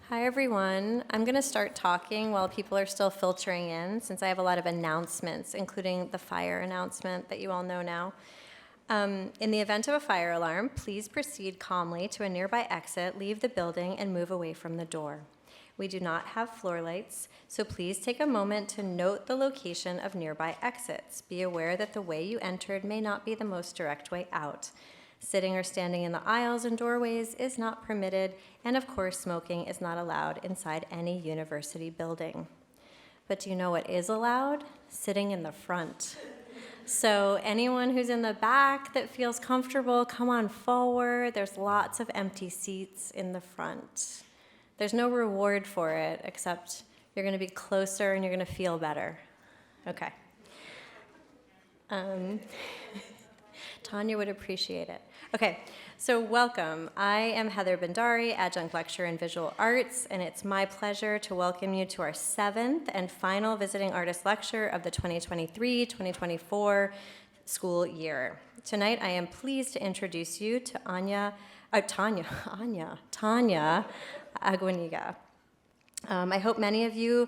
Hi, everyone. I'm going to start talking while people are still filtering in, since I have a lot of announcements, including the fire announcement that you all know now. In the event of a fire alarm, please proceed calmly to a nearby exit, leave the building, and move away from the door. We do not have floor lights, so please take a moment to note the location of nearby exits. Be aware that the way you entered may not be the most direct way out. Sitting or standing in the aisles and doorways is not permitted, and of course, smoking is not allowed inside any university building. But do you know what is allowed? Sitting in the front. So anyone who's in the back that feels comfortable, come on forward. There's lots of empty seats in the front. There's no reward for it, except you're going to be closer and you're going to feel better. Okay. Tanya would appreciate it. Okay, so welcome. I am Heather Bhandari, Adjunct Lecturer in Visual Arts, and it's my pleasure to welcome you to our 7th and final Visiting Artist Lecture of the 2023-2024 school year. Tonight, I am pleased to introduce you to Tanya Aguiniga. I hope many of you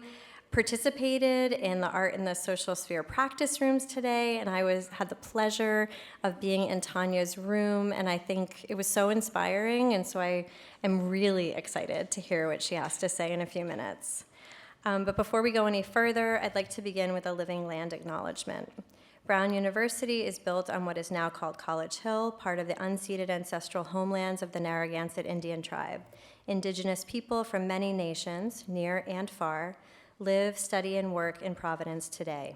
participated in the Art in the Social Sphere practice rooms today, and I had the pleasure of being in Tanya's room, and I think it was so inspiring, and so I am really excited to hear what she has to say in a few minutes. But before we go any further, I'd like to begin with a living land acknowledgement. Brown University is built on what is now called College Hill, part of the unceded ancestral homelands of the Narragansett Indian tribe. Indigenous people from many nations, near and far, live, study, and work in Providence today.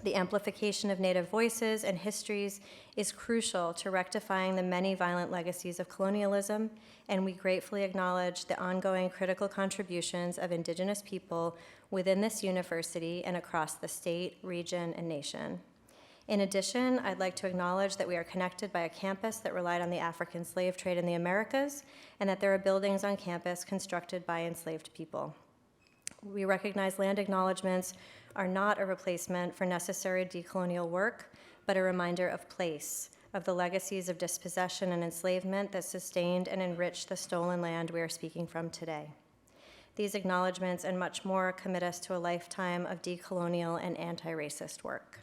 The amplification of Native voices and histories is crucial to rectifying the many violent legacies of colonialism, and we gratefully acknowledge the ongoing critical contributions of Indigenous people within this university and across the state, region, and nation. In addition, I'd like to acknowledge that we are connected by a campus that relied on the African slave trade in the Americas, and that there are buildings on campus constructed by enslaved people. We recognize land acknowledgements are not a replacement for necessary decolonial work, but a reminder of place, of the legacies of dispossession and enslavement that sustained and enriched the stolen land we are speaking from today. These acknowledgements and much more commit us to a lifetime of decolonial and anti-racist work.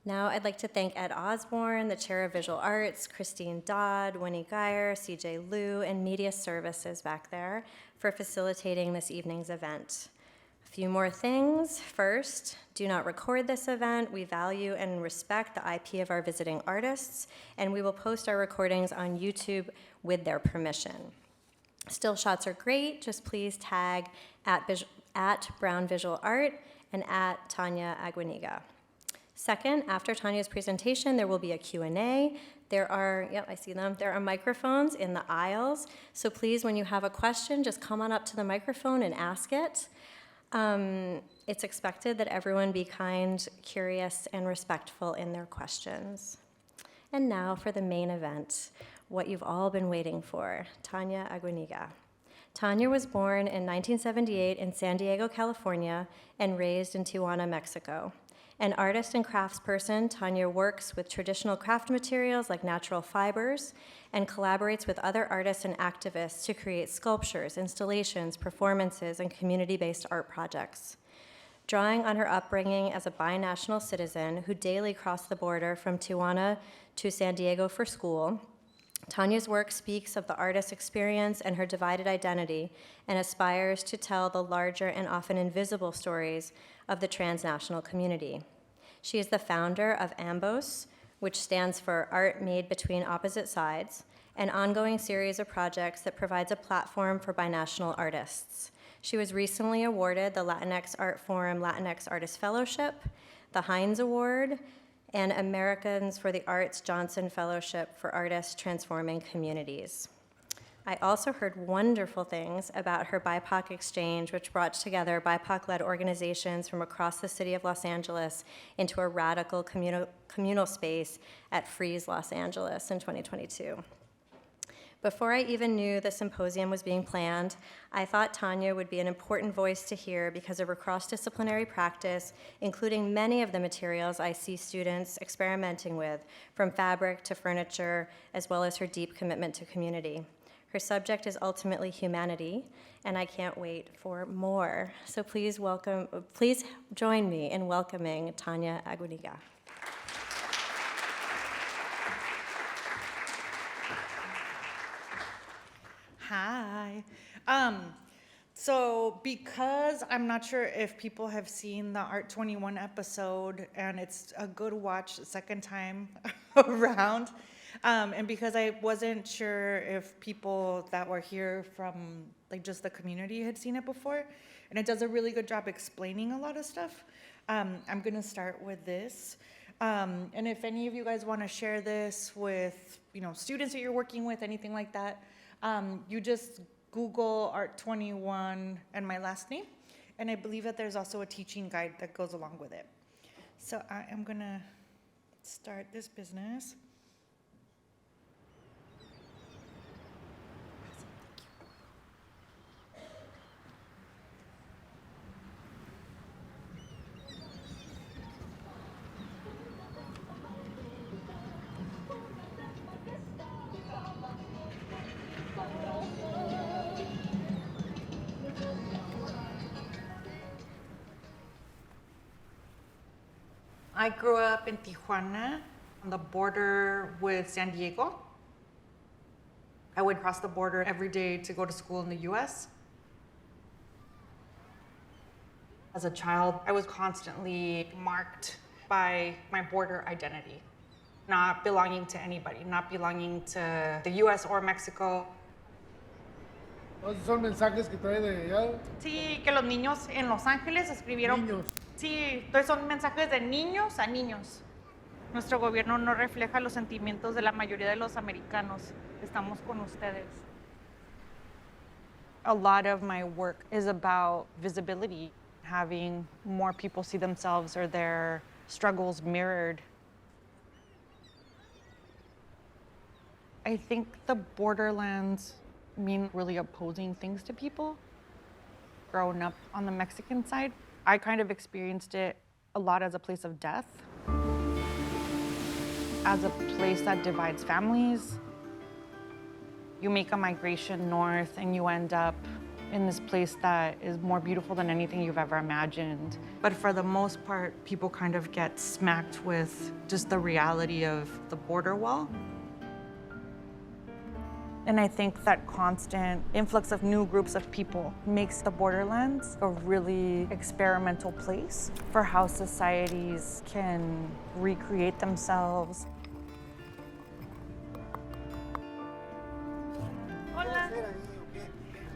Now I'd like to thank Ed Osborne, the Chair of Visual Arts, Christine Dodd, Winnie Geyer, CJ Liu, and Media Services back there for facilitating this evening's event. A few more things. First, do not record this event. We value and respect the IP of our visiting artists, and we will post our recordings on YouTube with their permission. Still shots are great. Just please tag at Brown Visual Art and at Tanya Aguiniga. Second, after Tanya's presentation, there will be a Q&A. I see them. There are microphones in the aisles. So please, when you have a question, just come on up to the microphone and ask it. It's expected that everyone be kind, curious, and respectful in their questions. And now for the main event, what you've all been waiting for, Tanya Aguiniga. Tanya was born in 1978 in San Diego, California, and raised in Tijuana, Mexico. An artist and craftsperson, Tanya works with traditional craft materials like natural fibers and collaborates with other artists and activists to create sculptures, installations, performances, and community-based art projects. Drawing on her upbringing as a binational citizen who daily crossed the border from Tijuana to San Diego for school, Tanya's work speaks of the artist's experience and her divided identity and aspires to tell the larger and often invisible stories of the transnational community. She is the founder of AMBOS, which stands for Art Made Between Opposite Sides, an ongoing series of projects that provides a platform for binational artists. She was recently awarded the Latinx Art Forum Latinx Artist Fellowship, the Heinz Award, and Americans for the Arts Johnson Fellowship for Artists Transforming Communities. I also heard wonderful things about her BIPOC exchange, which brought together BIPOC-led organizations from across the city of Los Angeles into a radical communal space at Frieze Los Angeles in 2022. Before I even knew the symposium was being planned, I thought Tanya would be an important voice to hear because of her cross-disciplinary practice, including many of the materials I see students experimenting with, from fabric to furniture, as well as her deep commitment to community. Her subject is ultimately humanity, and I can't wait for more. So please join me in welcoming Tanya Aguiniga. Hi. So because I'm not sure if people have seen the Art 21 episode, and it's a good watch the second time around, and because I wasn't sure if people that were here from like just the community had seen it before, and it does a really good job explaining a lot of stuff, I'm gonna start with this. And if any of you guys want to share this with students that you're working with, anything like that, you just Google Art 21 and my last name, and I believe that there's also a teaching guide that goes along with it. So I am gonna start this business. I grew up in Tijuana, on the border with San Diego. I would cross the border every day to go to school in the US. As a child, I was constantly marked by my border identity, not belonging to anybody, not belonging to the US or Mexico. ¿Son mensajes que trae de allá? Sí, que los niños en Los Ángeles escribieron. Niños. Sí, entonces son mensajes de niños a niños. Nuestro gobierno no refleja los sentimientos de la mayoría de los americanos. Estamos con ustedes. A lot of my work is about visibility, having more people see themselves or their struggles mirrored. I think the borderlands mean really opposing things to people. Growing up on the Mexican side, I kind of experienced it a lot as a place of death, as a place that divides families. You make a migration north and you end up in this place that is more beautiful than anything you've ever imagined. But for the most part, people kind of get smacked with just the reality of the border wall. And I think that constant influx of new groups of people makes the borderlands a really experimental place for how societies can recreate themselves. Hola.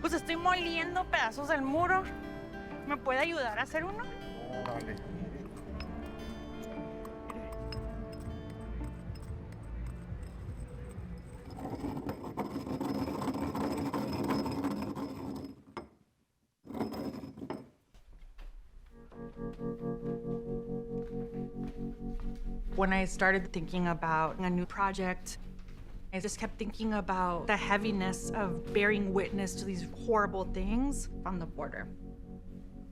Pues estoy moliendo pedazos del muro. ¿Me puede ayudar a hacer uno? Vale. When I started thinking about a new project, I just kept thinking about the heaviness of bearing witness to these horrible things on the border.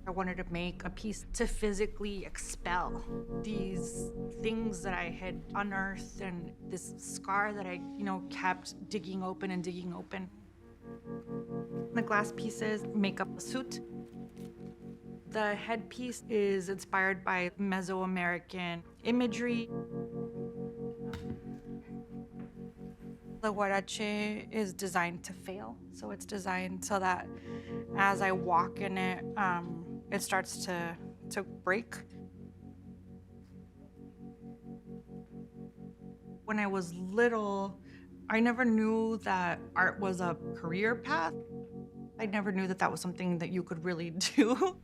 I wanted to make a piece to physically expel these things that I had unearthed and this scar that I, kept digging open and digging open. The glass pieces make up a suit. The headpiece is inspired by Mesoamerican imagery. The huarache is designed to fail. So it's designed so that as I walk in it, it starts to break. When I was little, I never knew that art was a career path. I never knew that that was something that you could really do.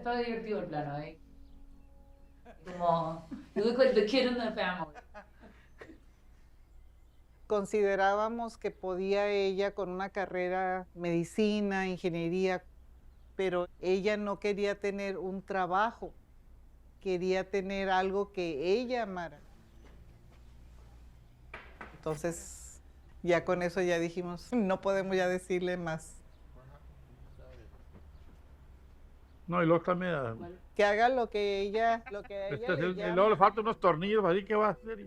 Está divertido el plano, ¿eh? Como, you look like the kid in the family. Considerábamos que podía ella con una carrera medicina, ingeniería, pero ella no quería tener un trabajo, quería tener algo que ella amara. Entonces, ya con eso ya dijimos, no podemos ya decirle más. No, y luego está media... Que haga lo que ella le y llama. luego le faltan unos tornillos, así que va a hacer.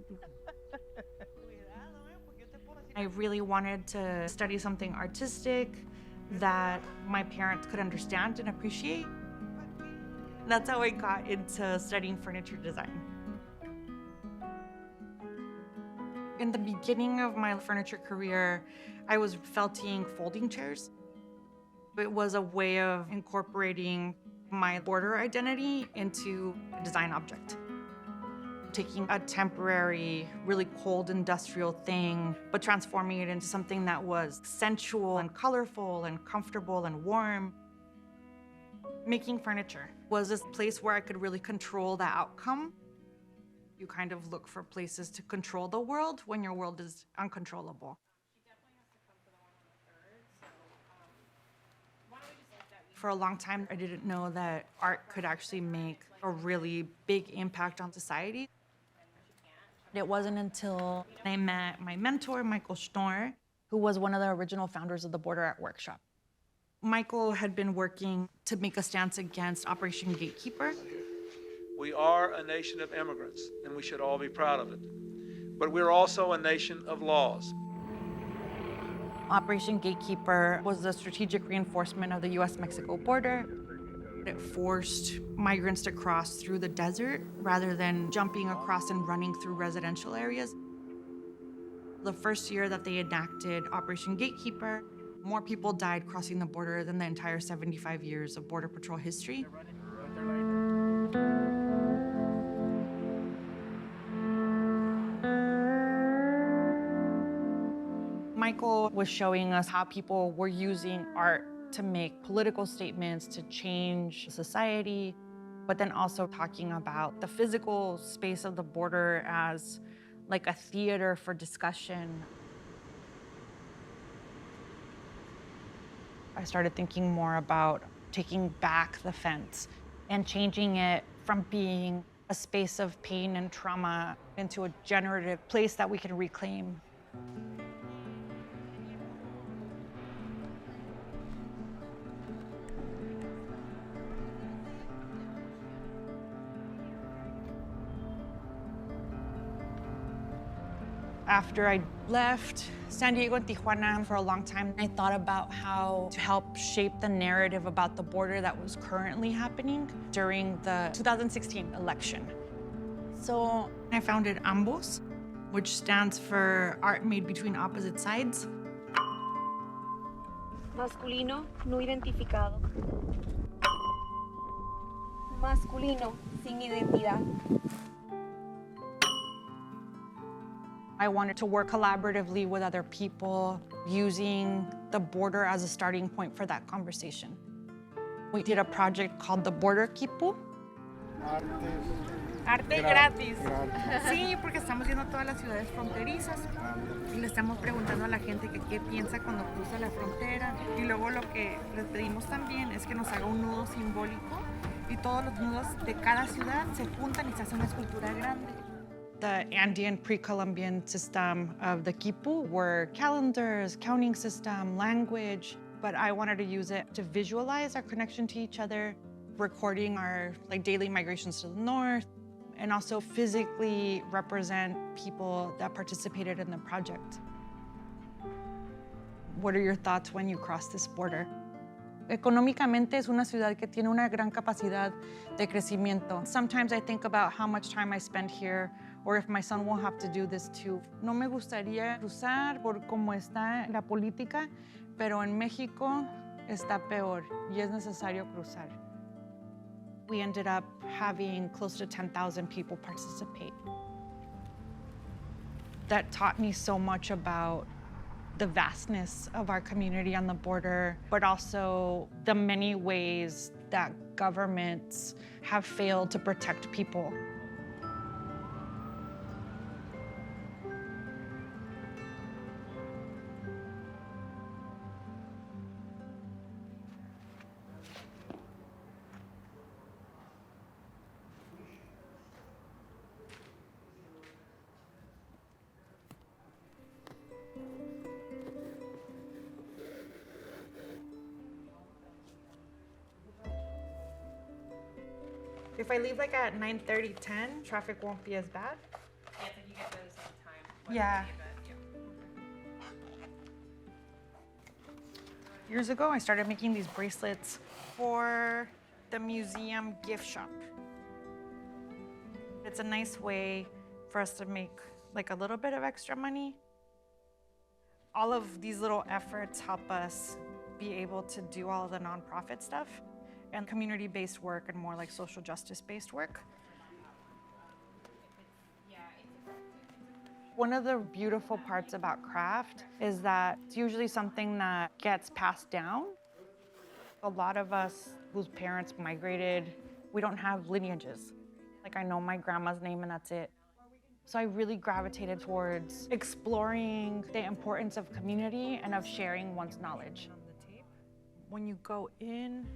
I really wanted to study something artistic that my parents could understand and appreciate. That's how I got into studying furniture design. In the beginning of my furniture career, I was felting folding chairs. It was a way of incorporating my border identity into a design object. Taking a temporary, really cold industrial thing, but transforming it into something that was sensual and colorful and comfortable and warm. Making furniture was this place where I could really control the outcome. You kind of look for places to control the world when your world is uncontrollable. For a long time, I didn't know that art could actually make a really big impact on society. It wasn't until I met my mentor, Michael Schnorr, who was one of the original founders of the Border Art Workshop. Michael had been working to make a stance against Operation Gatekeeper. We are a nation of immigrants, and we should all be proud of it. But we're also a nation of laws. Operation Gatekeeper was the strategic reinforcement of the US-Mexico border. It forced migrants to cross through the desert rather than jumping across and running through residential areas. The first year that they enacted Operation Gatekeeper, more people died crossing the border than the entire 75 years of Border Patrol history. Michael was showing us how people were using art to make political statements, to change society, but then also talking about the physical space of the border as like a theater for discussion. I started thinking more about taking back the fence and changing it from being a space of pain and trauma into a generative place that we can reclaim. After I left San Diego and Tijuana for a long time, I thought about how to help shape the narrative about the border that was currently happening during the 2016 election. So I founded AMBOS, which stands for Art Made Between Opposite Sides. Masculino no identificado. Masculino sin identidad. I wanted to work collaboratively with other people, using the border as a starting point for that conversation. We did a project called the Border Kipu. Arte gratis. Sí, porque estamos viendo todas las ciudades fronterizas y le estamos preguntando a la gente que qué piensa cuando cruza la frontera. Y luego lo que les pedimos también es que nos haga un nudo simbólico y todos los nudos de cada ciudad se juntan y se hace una escultura grande. The Andean pre-Columbian system of the Kipu were calendars, counting system, language, but I wanted to use it to visualize our connection to each other, recording our daily migrations to the north, and also physically represent people that participated in the project. What are your thoughts when you cross this border? Económicamente es una ciudad que tiene una gran capacidad de crecimiento. Sometimes I think about how much time I spend here, or if my son will have to do this too. No me gustaría cruzar por cómo está la política, pero en México está peor y es necesario cruzar. We ended up having close to 10,000 people participate. That taught me so much about the vastness of our community on the border, but also the many ways that governments have failed to protect people. If I leave like at 9:30, 10, traffic won't be as bad. Yeah, it's like you get there at the same time. Yeah. Years ago, I started making these bracelets for the museum gift shop. It's a nice way for us to make like a little bit of extra money. All of these little efforts help us be able to do all of the nonprofit stuff and community-based work and more like social justice-based work. One of the beautiful parts about craft is that it's usually something that gets passed down. A lot of us whose parents migrated, we don't have lineages. Like I know my grandma's name and that's it. So I really gravitated towards exploring the importance of community and of sharing one's knowledge. When you go in,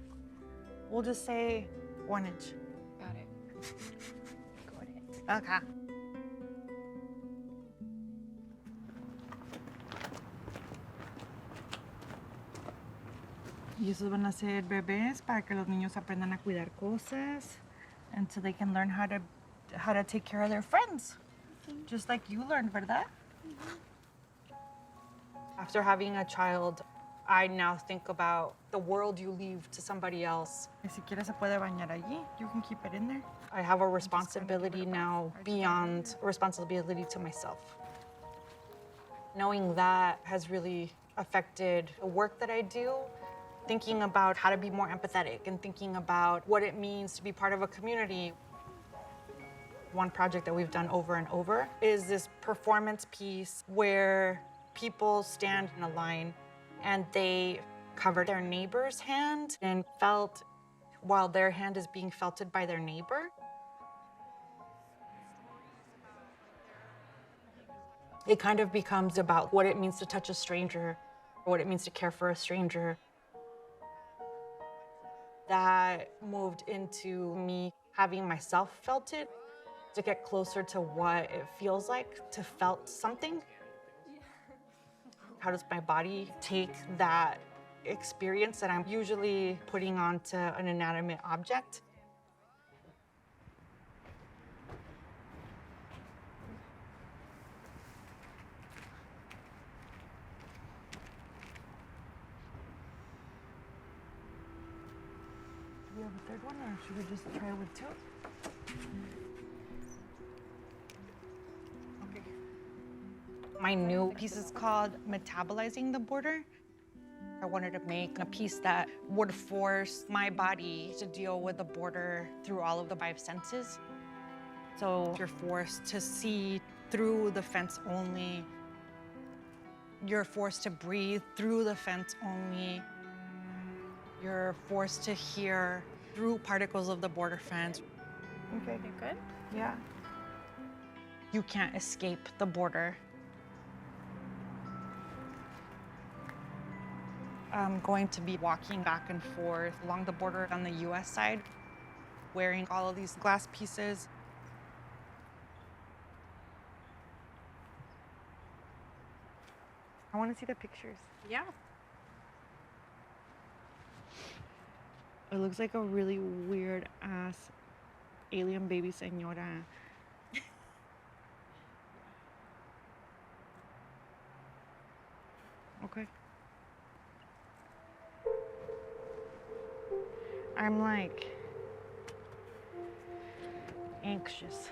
we'll just say 1 inch. Got it. Got it. Okay. Y esos van a ser bebés para que los niños aprendan a cuidar cosas and so they can learn how to take care of their friends. Just like you learned, ¿verdad? After having a child, I now think about the world you leave to somebody else. Y si quieres se puede bañar allí. You can keep it in there. I have a responsibility now beyond a responsibility to myself. Knowing that has really affected the work that I do, thinking about how to be more empathetic and thinking about what it means to be part of a community. One project that we've done over and over is this performance piece where people stand in a line and they cover their neighbor's hand and felt while their hand is being felted by their neighbor. It kind of becomes about what it means to touch a stranger, or what it means to care for a stranger. That moved into me having myself felt it, to get closer to what it feels like to felt something. How does my body take that experience that I'm usually putting onto an inanimate object? Do we have a third one, or should we just try with 2? Okay. My new piece is called Metabolizing the Border. I wanted to make a piece that would force my body to deal with the border through all of the 5 senses. So you're forced to see through the fence only. You're forced to breathe through the fence only. You're forced to hear through particles of the border fence. Okay. You good? Yeah. You can't escape the border. I'm going to be walking back and forth along the border on the US side, wearing all of these glass pieces. I want to see the pictures. Yeah. It looks like a really weird ass alien baby señora. Okay. I'm like anxious.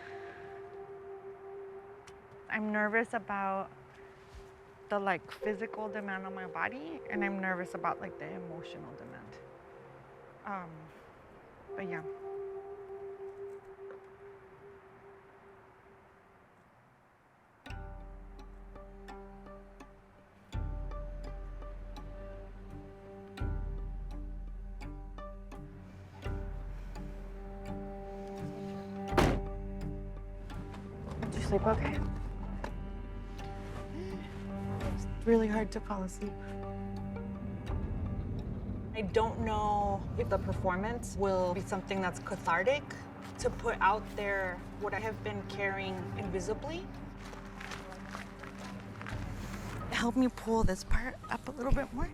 I'm nervous about the like physical demand on my body, and I'm nervous about like the emotional demand. But yeah. Did you sleep okay? It's really hard to fall asleep. I don't know if the performance will be something that's cathartic, to put out there what I have been carrying invisibly. Help me pull this part up a little bit more.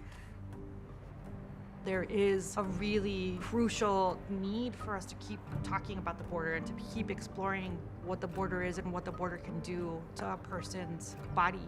There is a really crucial need for us to keep talking about the border and to keep exploring what the border is and what the border can do to a person's body.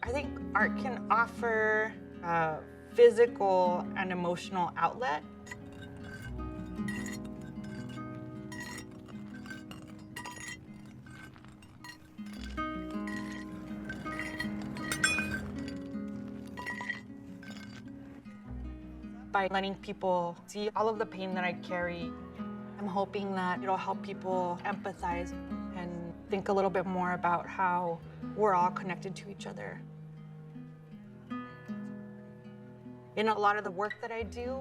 I think art can offer a physical and emotional outlet. By letting people see all of the pain that I carry, I'm hoping that it'll help people empathize and think a little bit more about how we're all connected to each other. In a lot of the work that I do,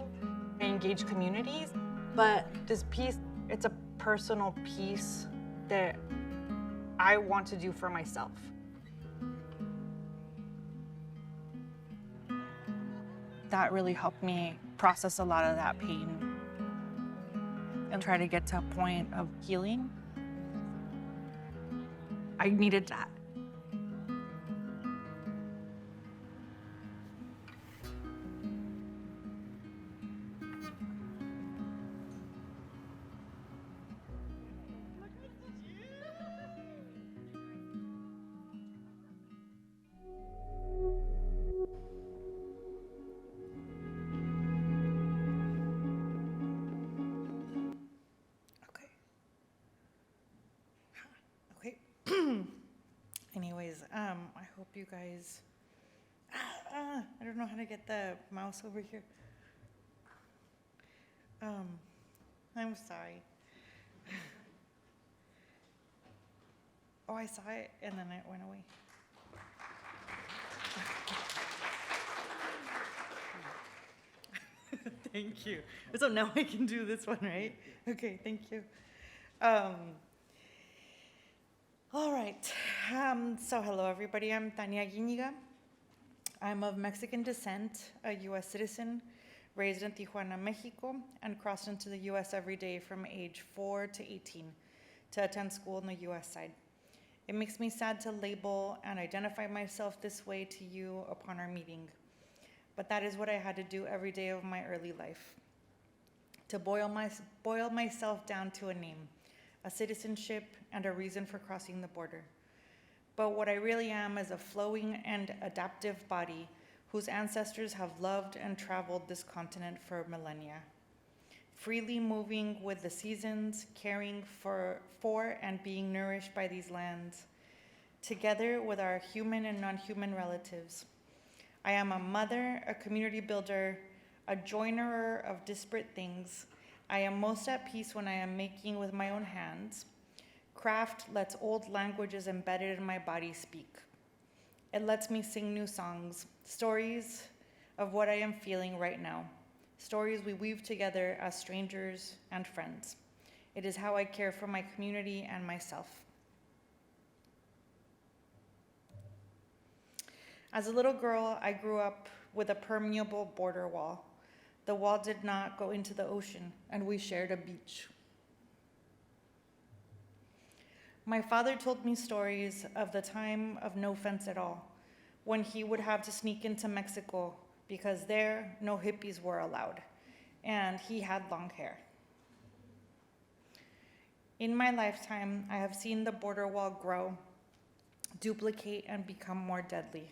I engage communities, but this piece, it's a personal piece that I want to do for myself. That really helped me process a lot of that pain and try to get to a point of healing. I needed that. Anyways, I hope you guys, I don't know how to get the mouse over here. I'm sorry. Oh, I saw it and then it went away. Thank you. So now I can do this one, right? Okay, thank you. All right, so hello everybody, I'm Tanya Aguiniga. I'm of Mexican descent, a US citizen, raised in Tijuana, Mexico, and crossed into the US every day from age 4 to 18 to attend school on the US side. It makes me sad to label and identify myself this way to you upon our meeting, but that is what I had to do every day of my early life. To boil myself down to a name, a citizenship, and a reason for crossing the border. But what I really am is a flowing and adaptive body whose ancestors have loved and traveled this continent for millennia, freely moving with the seasons, caring for and being nourished by these lands, together with our human and non-human relatives. I am a mother, a community builder, a joinerer of disparate things. I am most at peace when I am making with my own hands. Craft lets old languages embedded in my body speak. It lets me sing new songs, stories of what I am feeling right now, stories we weave together as strangers and friends. It is how I care for my community and myself. As a little girl, I grew up with a permeable border wall. The wall did not go into the ocean, and we shared a beach. My father told me stories of the time of no fence at all, when he would have to sneak into Mexico because there no hippies were allowed, and he had long hair. In my lifetime, I have seen the border wall grow, duplicate, and become more deadly.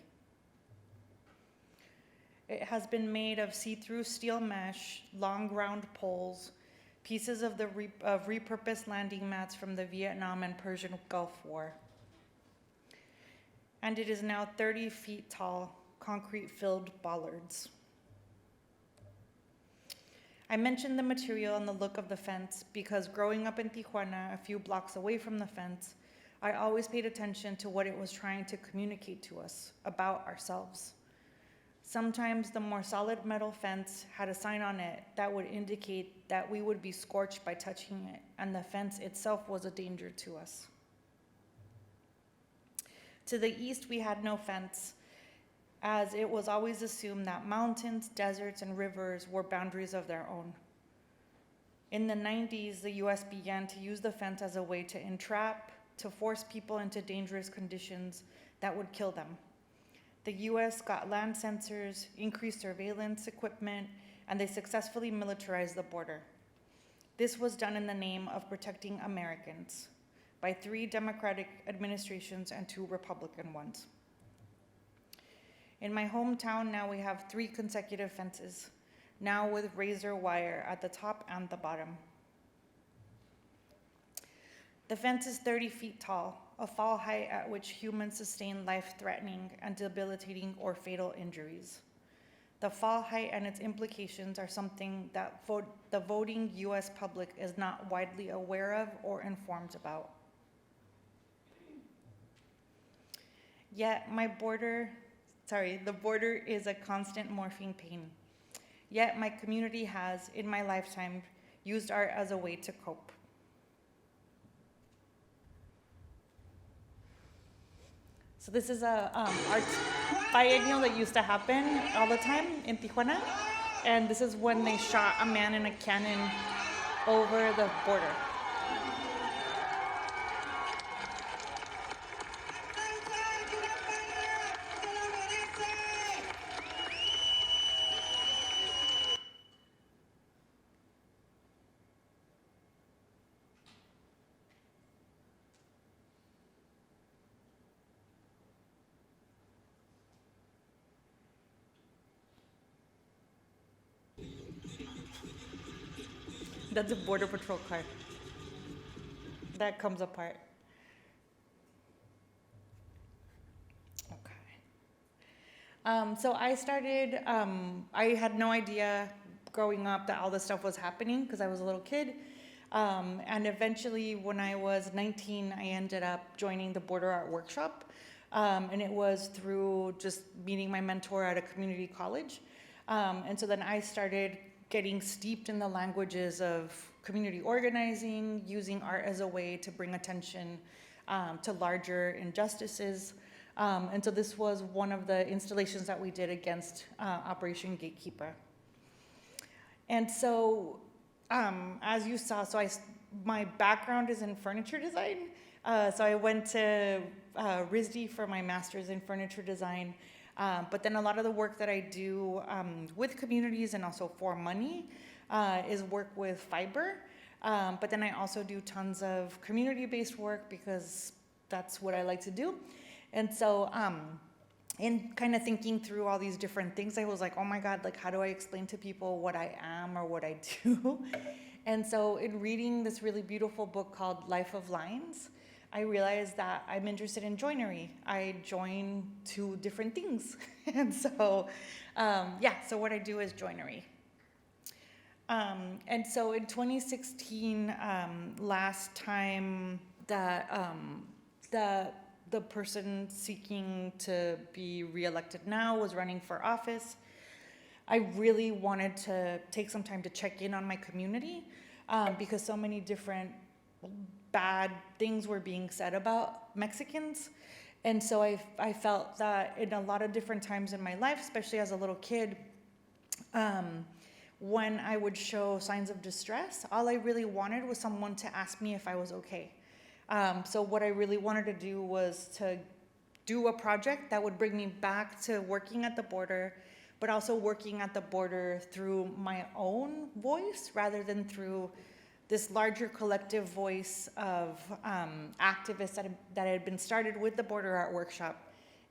It has been made of see-through steel mesh, long round poles, pieces of repurposed landing mats from the Vietnam and Persian Gulf War. And it is now 30 feet tall, concrete-filled bollards. I mentioned the material and the look of the fence because growing up in Tijuana, a few blocks away from the fence, I always paid attention to what it was trying to communicate to us about ourselves. Sometimes the more solid metal fence had a sign on it that would indicate that we would be scorched by touching it, and the fence itself was a danger to us. To the east, we had no fence, as it was always assumed that mountains, deserts, and rivers were boundaries of their own. In the 90s, the US began to use the fence as a way to entrap, to force people into dangerous conditions that would kill them. The US got land sensors, increased surveillance equipment, and they successfully militarized the border. This was done in the name of protecting Americans by 3 Democratic administrations and 2 Republican ones. In my hometown now we have 3 consecutive fences, now with razor wire at the top and the bottom. The fence is 30 feet tall, a fall height at which humans sustain life-threatening and debilitating or fatal injuries. The fall height and its implications are something that the voting US public is not widely aware of or informed about. Yet the border is a constant morphing pain. Yet my community has, in my lifetime, used art as a way to cope. So this is a art biennial that used to happen all the time in Tijuana. And this is when they shot a man in a cannon over the border. That's a border patrol car. That comes apart. Okay. So I started, I had no idea growing up that all this stuff was happening because I was a little kid. And eventually when I was 19, I ended up joining the Border Art Workshop. And it was through just meeting my mentor at a community college. And so then I started getting steeped in the languages of community organizing, using art as a way to bring attention to larger injustices. And so this was one of the installations that we did against Operation Gatekeeper. And so, as you saw, my background is in furniture design. So I went to RISD for my master's in furniture design. But then a lot of the work that I do with communities and also for money is work with fiber. But then I also do tons of community-based work because that's what I like to do. And so in kind of thinking through all these different things, I was like, oh my God, like how do I explain to people what I am or what I do? And so in reading this really beautiful book called Life of Lines, I realized that I'm interested in joinery. I join 2 different things. And so, so what I do is joinery. And so in 2016, last time that the person seeking to be reelected now was running for office, I really wanted to take some time to check in on my community because so many different bad things were being said about Mexicans. And so I felt that in a lot of different times in my life, especially as a little kid, when I would show signs of distress, all I really wanted was someone to ask me if I was okay. So what I really wanted to do was to do a project that would bring me back to working at the border, but also working at the border through my own voice rather than through this larger collective voice of activists that had been started with the Border Art Workshop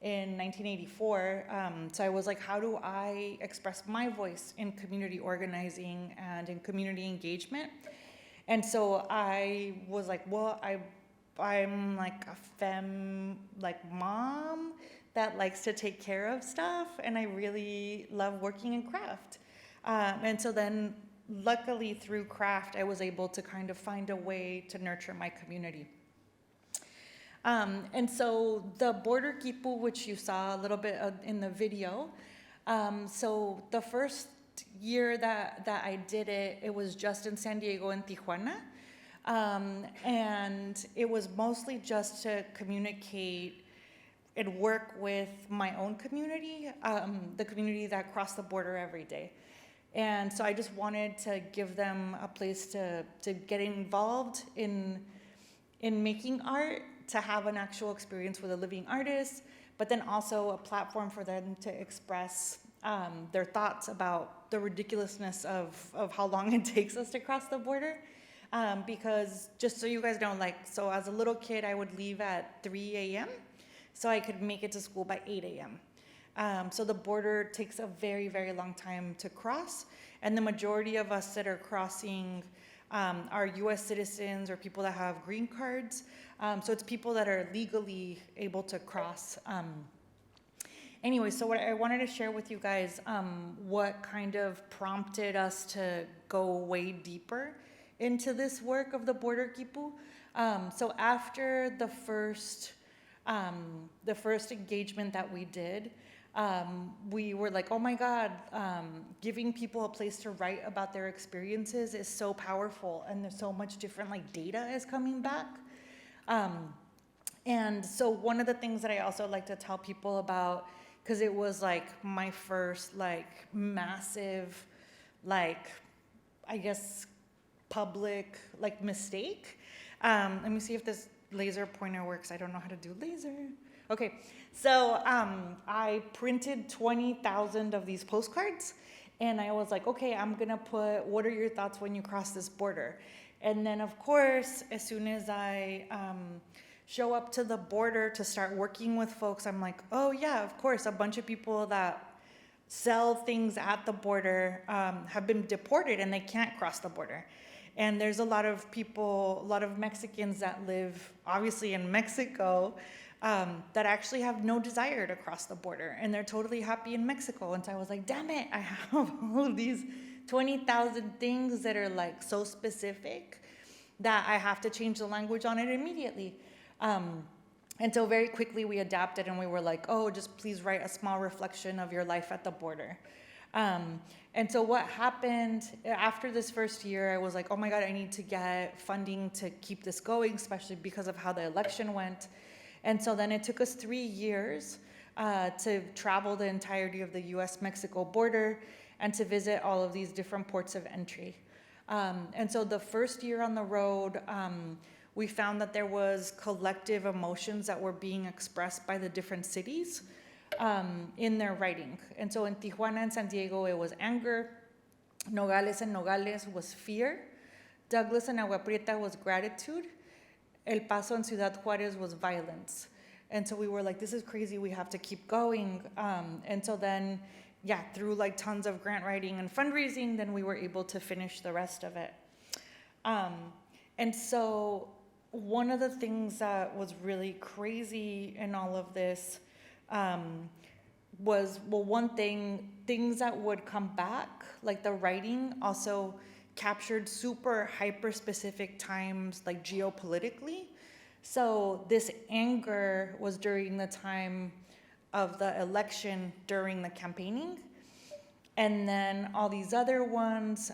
in 1984. So I was like, how do I express my voice in community organizing and in community engagement? And so I was like, well, I'm like a femme, like mom that likes to take care of stuff, and I really love working in craft. And so then luckily through craft, I was able to kind of find a way to nurture my community. And so the border quipu, which you saw a little bit in the video, so the first year that I did it, it was just in San Diego and Tijuana. And it was mostly just to communicate and work with my own community, the community that crossed the border every day. And so I just wanted to give them a place to get involved in making art, to have an actual experience with a living artist, but then also a platform for them to express their thoughts about the ridiculousness of how long it takes us to cross the border. Because just so you guys know, like, so as a little kid, I would leave at 3 a.m. so I could make it to school by 8 a.m. So the border takes a very, very long time to cross. And the majority of us that are crossing are US citizens or people that have green cards. So it's people that are legally able to cross. Anyway, so what I wanted to share with you guys, what kind of prompted us to go way deeper into this work of the border quipu. So after the first engagement that we did, we were like, oh my God, giving people a place to write about their experiences is so powerful, and there's so much different like data is coming back. And so one of the things that I also like to tell people about, because it was like my first like massive, like, I guess, public like mistake. Let me see if this laser pointer works. I don't know how to do laser. Okay, so I printed 20,000 of these postcards, and I was like, okay, I'm gonna put, what are your thoughts when you cross this border? And then of course, as soon as I show up to the border to start working with folks, I'm like, oh yeah, of course, a bunch of people that sell things at the border have been deported and they can't cross the border. And there's a lot of people, a lot of Mexicans that live obviously in Mexico that actually have no desire to cross the border, and they're totally happy in Mexico. And so I was like, damn it, I have all of these 20,000 things that are like so specific that I have to change the language on it immediately. And so very quickly we adapted, and we were like, oh, just please write a small reflection of your life at the border. And so what happened after this first year, I was like, oh my God, I need to get funding to keep this going, especially because of how the election went. And so then it took us 3 years to travel the entirety of the US-Mexico border and to visit all of these different ports of entry. And so the first year on the road, we found that there was collective emotions that were being expressed by the different cities in their writing. And so in Tijuana and San Diego, it was anger. Nogales and Nogales was fear. Douglas and Agua Prieta was gratitude. El Paso and Ciudad Juarez was violence. And so we were like, this is crazy, we have to keep going. And so then, yeah, through like tons of grant writing and fundraising, then we were able to finish the rest of it. And so one of the things that was really crazy in all of this was, well, one thing, things that would come back, like the writing also captured super hyper-specific times, like geopolitically. So this anger was during the time of the election, during the campaigning. And then all these other ones,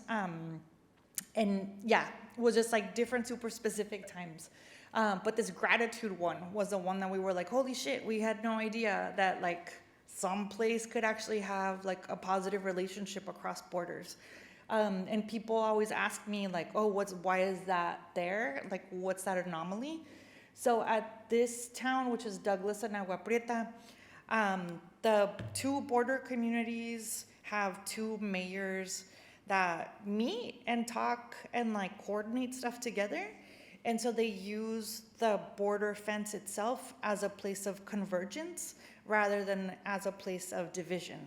and yeah, it was just like different super specific times. But this gratitude one was the one that we were like, holy shit, we had no idea that like some place could actually have like a positive relationship across borders. And people always ask me like, oh, why is that there? Like, what's that anomaly? So at this town, which is Douglas and Agua Prieta, the two border communities have two mayors that meet and talk and like coordinate stuff together. And so they use the border fence itself as a place of convergence rather than as a place of division.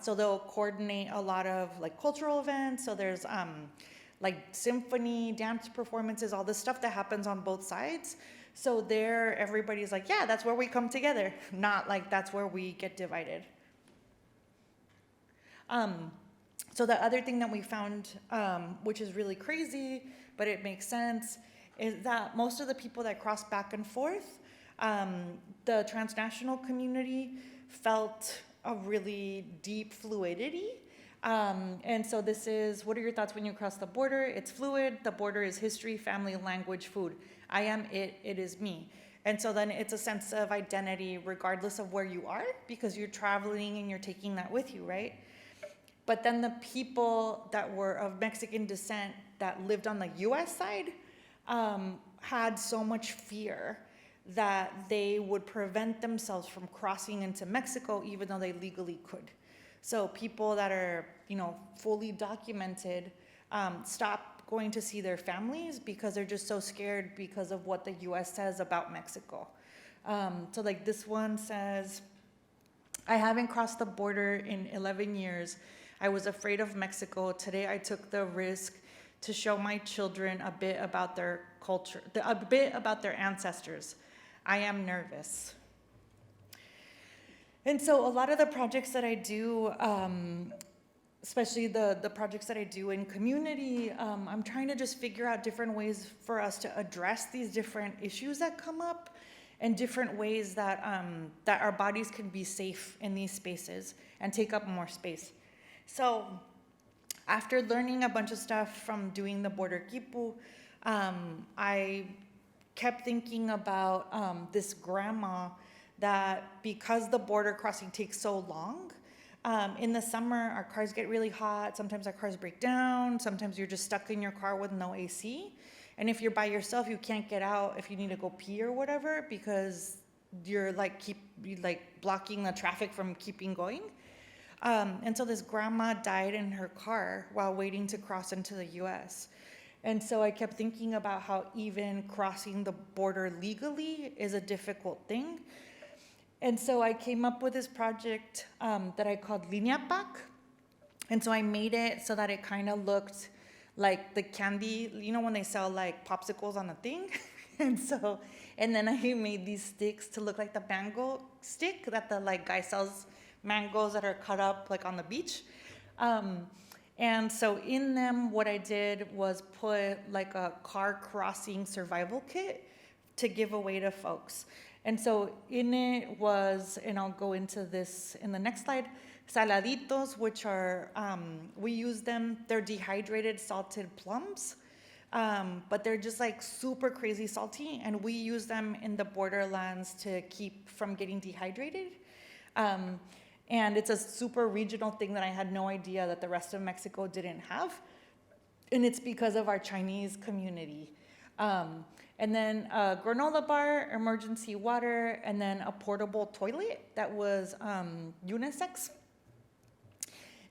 So they'll coordinate a lot of like cultural events. So there's like symphony, dance performances, all this stuff that happens on both sides. So there, everybody's like, yeah, that's where we come together, not like that's where we get divided. So the other thing that we found, which is really crazy, but it makes sense, is that most of the people that cross back and forth, the transnational community felt a really deep fluidity. And so this is, what are your thoughts when you cross the border? It's fluid. The border is history, family, language, food. I am it, it is me. And so then it's a sense of identity regardless of where you are, because you're traveling and you're taking that with you, right? But then the people that were of Mexican descent that lived on the US side had so much fear that they would prevent themselves from crossing into Mexico even though they legally could. So people that are, you know, fully documented stop going to see their families because they're just so scared because of what the US says about Mexico. So like this one says, I haven't crossed the border in 11 years. I was afraid of Mexico. Today I took the risk to show my children a bit about their culture, a bit about their ancestors. I am nervous. And so a lot of the projects that I do, especially the projects that I do in community, I'm trying to just figure out different ways for us to address these different issues that come up and different ways that, that our bodies can be safe in these spaces and take up more space. So after learning a bunch of stuff from doing the border quipu, I kept thinking about this grandma that because the border crossing takes so long, in the summer, our cars get really hot. Sometimes our cars break down. Sometimes you're just stuck in your car with no AC. And if you're by yourself, you can't get out if you need to go pee or whatever because you're like blocking the traffic from keeping going. And so this grandma died in her car while waiting to cross into the US. And so I kept thinking about how even crossing the border legally is a difficult thing. And so I came up with this project that I called Línea Pack. And so I made it so that it kind of looked like the candy, you know, when they sell like popsicles on a thing. And then I made these sticks to look like the mango stick that the like guy sells mangoes that are cut up like on the beach. And so in them, what I did was put like a car crossing survival kit to give away to folks. And so in it was, and I'll go into this in the next slide, saladitos, which are, we use them, they're dehydrated salted plums, but they're just like super crazy salty, and we use them in the borderlands to keep from getting dehydrated. And it's a super regional thing that I had no idea that the rest of Mexico didn't have. And it's because of our Chinese community. And then a granola bar, emergency water, and then a portable toilet that was unisex.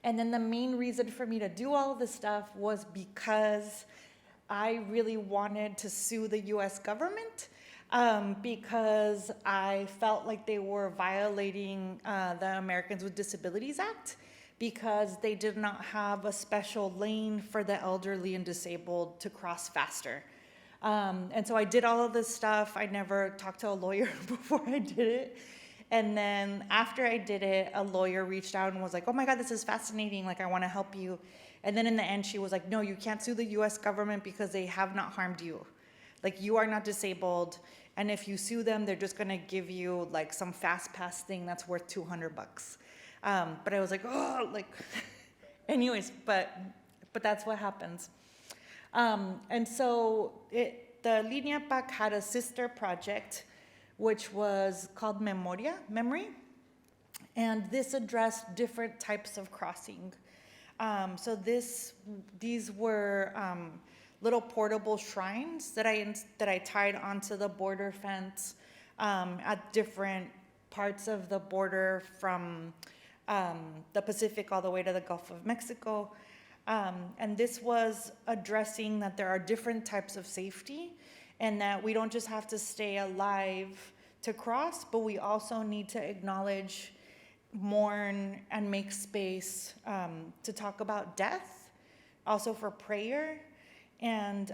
And then the main reason for me to do all of this stuff was because I really wanted to sue the US government. Because I felt like they were violating the Americans with Disabilities Act because they did not have a special lane for the elderly and disabled to cross faster. And so I did all of this stuff. I never talked to a lawyer before I did it. And then after I did it, a lawyer reached out and was like, oh my God, this is fascinating. Like, I want to help you. And then in the end, she was like, no, you can't sue the US government because they have not harmed you. Like, you are not disabled, and if you sue them, they're just gonna give you like some fast pass thing that's worth $200. But I was like, oh, like, anyways, but that's what happens. And so the Línea Pack had a sister project, which was called Memory, and this addressed different types of crossing. So these were little portable shrines that I tied onto the border fence at different parts of the border from the Pacific all the way to the Gulf of Mexico. And this was addressing that there are different types of safety and that we don't just have to stay alive to cross, but we also need to acknowledge, mourn, and make space to talk about death, also for prayer. And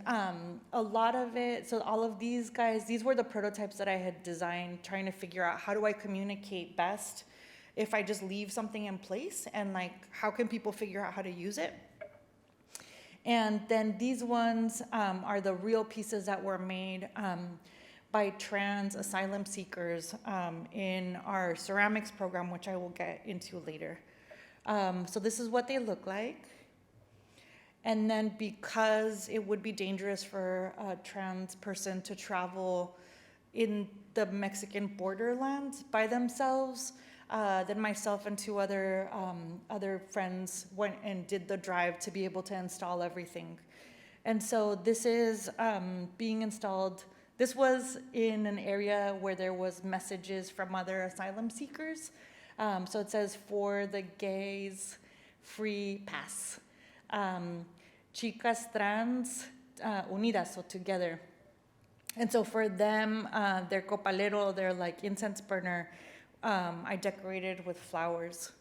a lot of it, so all of these guys, these were the prototypes that I had designed, trying to figure out how do I communicate best if I just leave something in place, and like how can people figure out how to use it. And then these ones are the real pieces that were made by trans asylum seekers in our ceramics program, which I will get into later. So this is what they look like. And then because it would be dangerous for a trans person to travel in the Mexican borderlands by themselves, then myself and two other friends went and did the drive to be able to install everything. And so this is being installed. This was in an area where there was messages from other asylum seekers. So it says, for the gays, free pass. Chicas trans unidas, so together. And so for them, their copalero, their like incense burner, I decorated with flowers.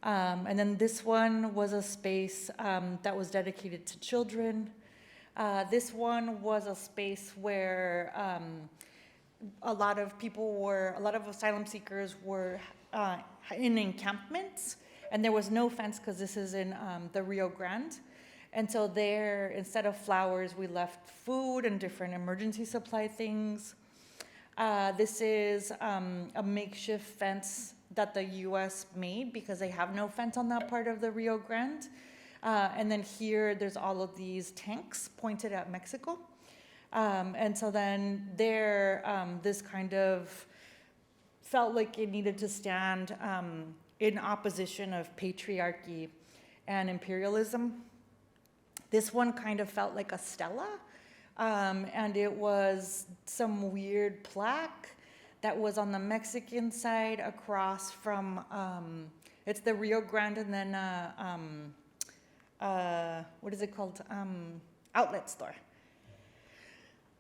And then this one was a space that was dedicated to children. This one was a space where a lot of asylum seekers were in encampments, and there was no fence because this is in the Rio Grande. And so there, instead of flowers, we left food and different emergency supply things. This is a makeshift fence that the U.S. made because they have no fence on that part of the Rio Grande. And then here, there's all of these tanks pointed at Mexico. And so then there, this kind of felt like it needed to stand in opposition of patriarchy and imperialism. This one kind of felt like a stela, and it was some weird plaque that was on the Mexican side across from, it's the Rio Grande and then, what is it called? Outlet store.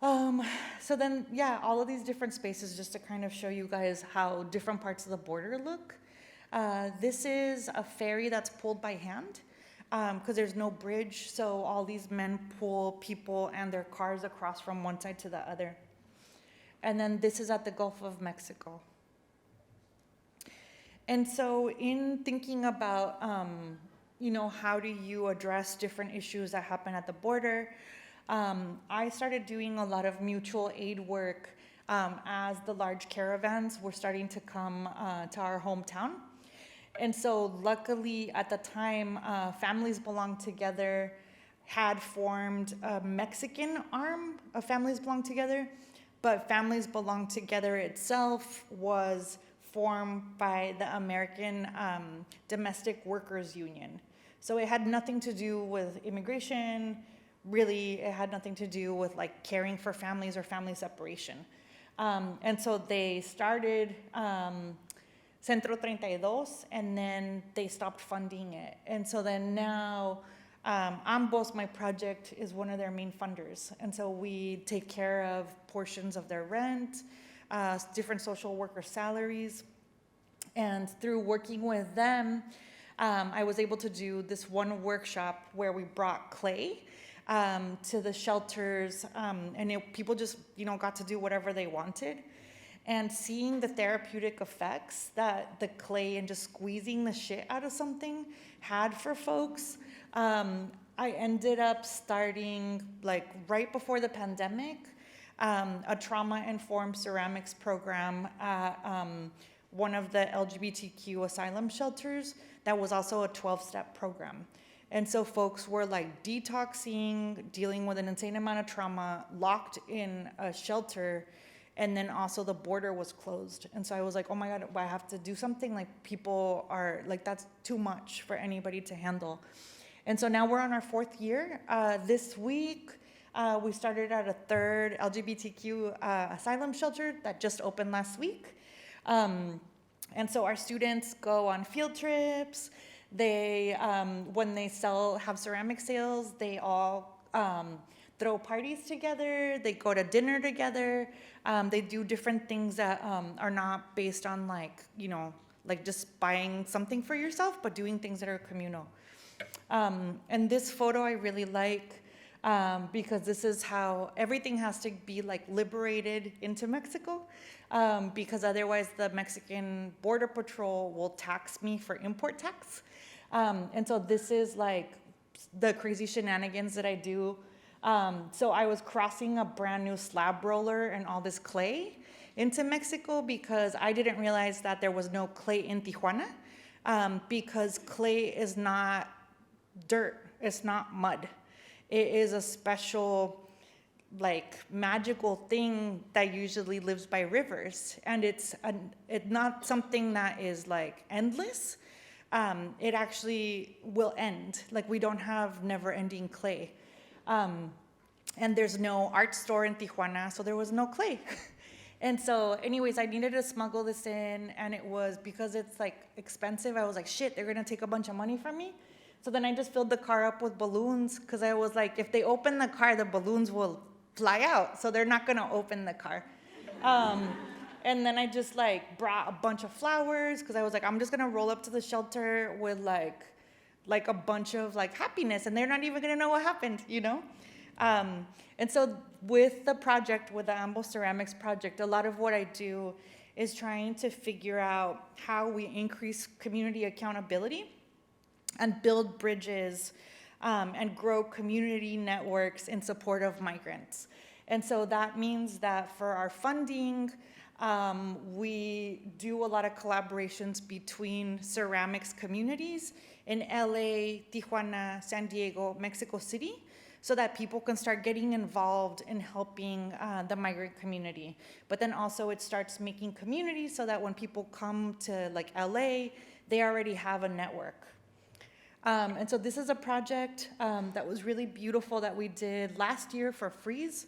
So then, yeah, all of these different spaces just to kind of show you guys how different parts of the border look. This is a ferry that's pulled by hand. Because there's no bridge, so all these men pull people and their cars across from one side to the other. And then this is at the Gulf of Mexico. And so in thinking about, how do you address different issues that happen at the border, I started doing a lot of mutual aid work as the large caravans were starting to come to our hometown. And so luckily at the time, Families Belong Together had formed a Mexican arm of Families Belong Together, but Families Belong Together itself was formed by the American Domestic Workers Union. So it had nothing to do with immigration, really it had nothing to do with like caring for families or family separation. And so they started Centro 32, and then they stopped funding it. And so then now, AMBOS, my project, is one of their main funders. And so we take care of portions of their rent, different social worker salaries. And through working with them, I was able to do this one workshop where we brought clay to the shelters, and people just, got to do whatever they wanted. And seeing the therapeutic effects that the clay and just squeezing the shit out of something had for folks, I ended up starting, like right before the pandemic, a trauma-informed ceramics program at one of the LGBTQ asylum shelters that was also a 12-step program. And so folks were like detoxing, dealing with an insane amount of trauma, locked in a shelter, and then also the border was closed. And so I was like, oh my God, I have to do something. Like people are like, that's too much for anybody to handle. And so now we're on our 4th year. This week, We started at a third LGBTQ asylum shelter that just opened last week. And so our students go on field trips. They, when they have ceramic sales, they all throw parties together. They go to dinner together. They do different things that are not based on like just buying something for yourself, but doing things that are communal. And this photo I really like because this is how everything has to be like liberated into Mexico. Because otherwise the Mexican Border Patrol will tax me for import tax. And so this is like the crazy shenanigans that I do. So I was crossing a brand new slab roller and all this clay into Mexico because I didn't realize that there was no clay in Tijuana because clay is not dirt, it's not mud. It is a special like magical thing that usually lives by rivers, and it's not something that is like endless. It actually will end. Like we don't have never-ending clay, and there's no art store in Tijuana, so there was no clay. And so anyways, I needed to smuggle this in, and it was because it's like expensive. I was like, shit, they're gonna take a bunch of money from me. So then I just filled the car up with balloons because I was like, if they open the car, the balloons will fly out, so they're not gonna open the car. And then I just like brought a bunch of flowers because I was like, I'm just gonna roll up to the shelter with like a bunch of like happiness, and they're not even gonna know what happened, you know? And so with the project, with the AMBOS Ceramics project, a lot of what I do is trying to figure out how we increase community accountability and build bridges and grow community networks in support of migrants. And so that means that for our funding, we do a lot of collaborations between ceramics communities in LA, Tijuana, San Diego, Mexico City, so that people can start getting involved in helping the migrant community. But then also it starts making communities so that when people come to like LA, they already have a network. And so this is a project that was really beautiful that we did last year for Freeze.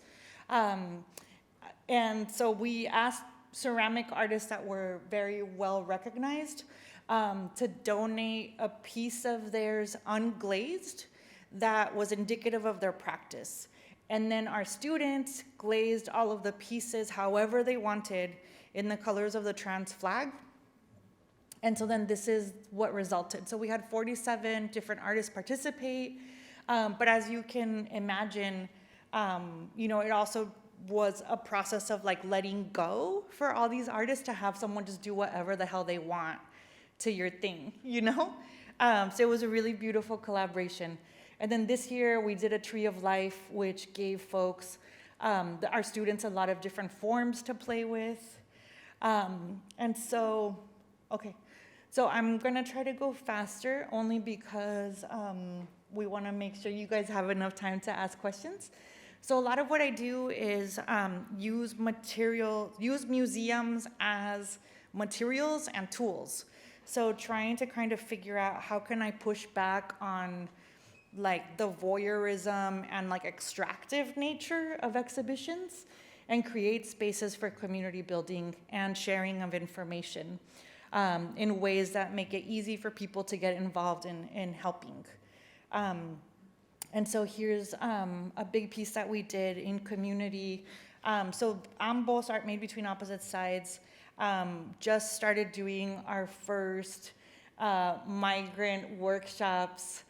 And so we asked ceramic artists that were very well recognized to donate a piece of theirs unglazed that was indicative of their practice. And then our students glazed all of the pieces however they wanted in the colors of the trans flag. And so then this is what resulted. So we had 47 different artists participate. But as you can imagine, it also was a process of like letting go for all these artists to have someone just do whatever the hell they want to your thing, So it was a really beautiful collaboration. And then this year we did a Tree of Life, which gave folks, our students, a lot of different forms to play with. And so, okay. So I'm gonna try to go faster only because we wanna make sure you guys have enough time to ask questions. So a lot of what I do is use museums as materials and tools. So trying to kind of figure out how can I push back on like the voyeurism and like extractive nature of exhibitions and create spaces for community building and sharing of information in ways that make it easy for people to get involved in helping. And so here's a big piece that we did in community. So AMBOS, Art Made Between Opposite Sides, just started doing our first migrant workshops